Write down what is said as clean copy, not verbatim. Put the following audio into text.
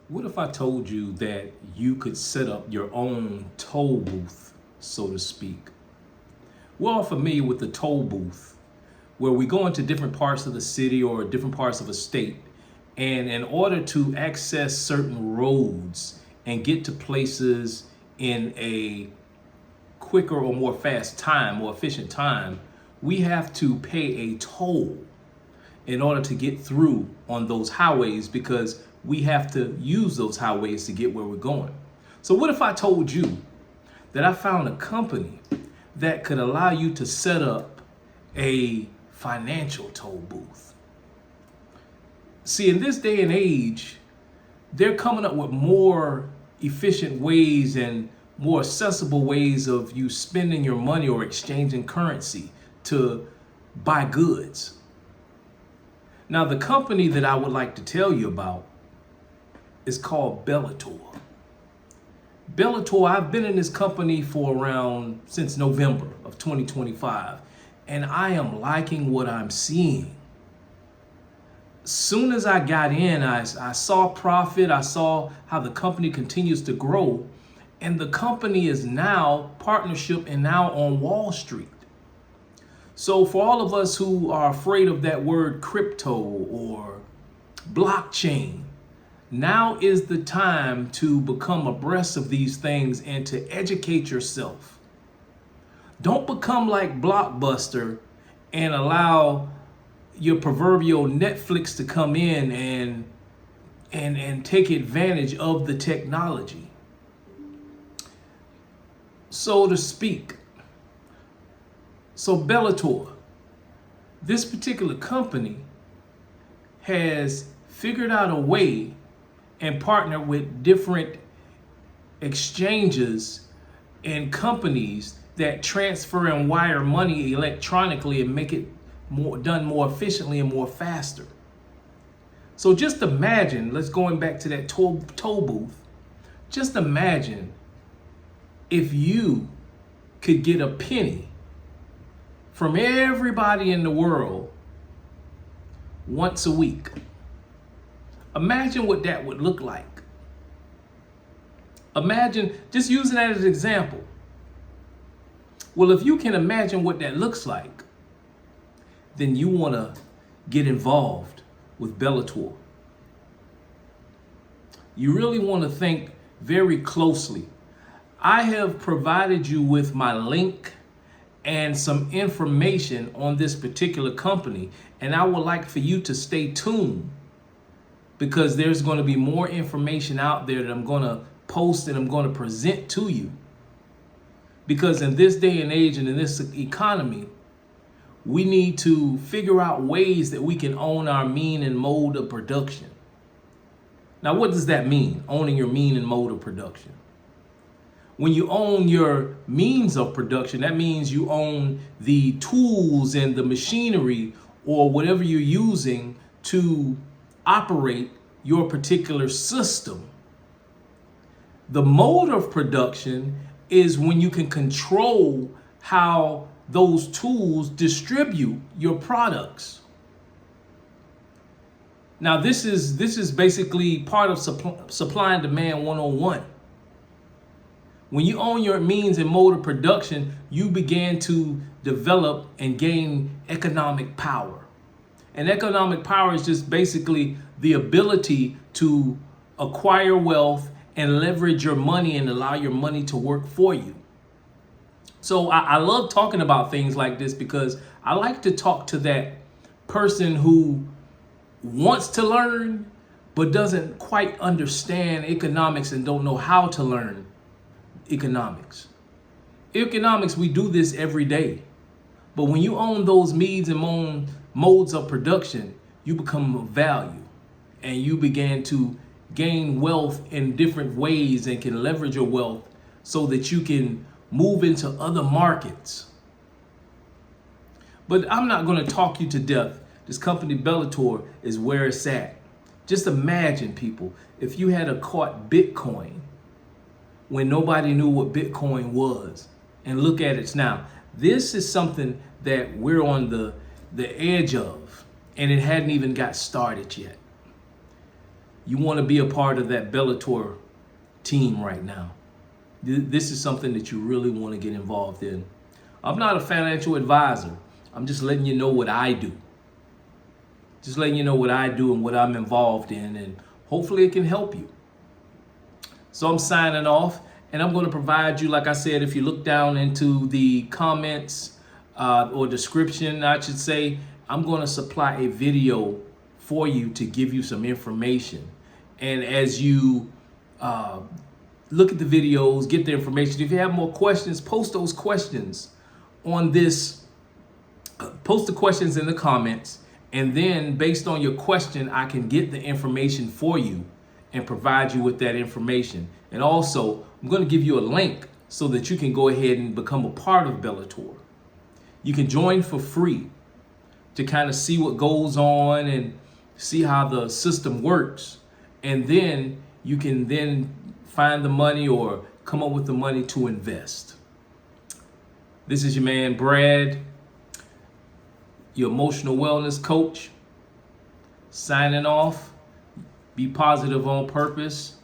What if I told you that you could set up your own toll booth, so to speak? We're all familiar with the toll booth, where we go into different parts of the city or different parts of a state, and in order to access certain roads and get to places in a quicker or more fast time, more efficient time, we have to pay a toll in order to get through on those highways because we have to use those highways to get where we're going. So what if I told you that I found a company that could allow you to set up a financial toll booth? See, in this day and age, they're coming up with more efficient ways and more accessible ways of you spending your money or exchanging currency to buy goods. Now, the company that I would like to tell you about is called Bellator. Bellator, I've been in this company for since November of 2025, and I am liking what I'm seeing. Soon as I got in, I saw profit, I saw how the company continues to grow, and the company is now partnership and now on Wall Street. So for all of us who are afraid of that word crypto or blockchain, now is the time to become abreast of these things and to educate yourself. Don't become like Blockbuster and allow your proverbial Netflix to come in and take advantage of the technology, so to speak. So Bellator, this particular company has figured out a way and partnered with different exchanges and companies that transfer and wire money electronically and make it done more efficiently and more faster. So just imagine, let's going back to that toll booth. Just imagine if you could get a penny from everybody in the world once a week. Imagine what that would look like. Imagine, just using that as an example. Well, if you can imagine what that looks like, then you want to get involved with Bellator. You really want to think very closely. I have provided you with my link and some information on this particular company, and I would like for you to stay tuned because there's going to be more information out there that I'm going to post and I'm going to present to you. Because in this day and age and in this economy, we need to figure out ways that we can own our mean and mode of production. Now, what does that mean, owning your mean and mode of production? When you own your means of production, that means you own the tools and the machinery or whatever you're using to operate your particular system. The mode of production is when you can control how those tools distribute your products. Now, this is basically part of supply and demand 101. When you own your means and mode of production, you begin to develop and gain economic power. And economic power is just basically the ability to acquire wealth and leverage your money and allow your money to work for you. So I love talking about things like this because I like to talk to that person who wants to learn but doesn't quite understand economics and don't know how to learn economics. Economics, we do this every day. But when you own those means and modes of production, you become of value and you begin to gain wealth in different ways and can leverage your wealth so that you can move into other markets. But I'm not going to talk you to death. This company Bellator is where it's at. Just imagine, people, if you had caught Bitcoin when nobody knew what Bitcoin was, and look at it now. This is something that we're on the edge of, and it hadn't even got started yet. you want to be a part of that Bellator team right now. This is something that you really want to get involved in. I'm not a financial advisor. I'm just letting you know what I do. Just letting you know what I do and what I'm involved in, and hopefully it can help you. So I'm signing off, and I'm going to provide you, like I said, if you look down into the comments or description, I should say, I'm going to supply a video for you to give you some information. And as you look at the videos, get the information, if you have more questions, post those questions on this, post the questions in the comments, and then based on your question, I can get the information for you and provide you with that information. And also, I'm going to give you a link so that you can go ahead and become a part of Bellator. You can join for free to kind of see what goes on and see how the system works. And then you can then find the money or come up with the money to invest. This is your man, Brad, your emotional wellness coach, signing off. Be positive on purpose.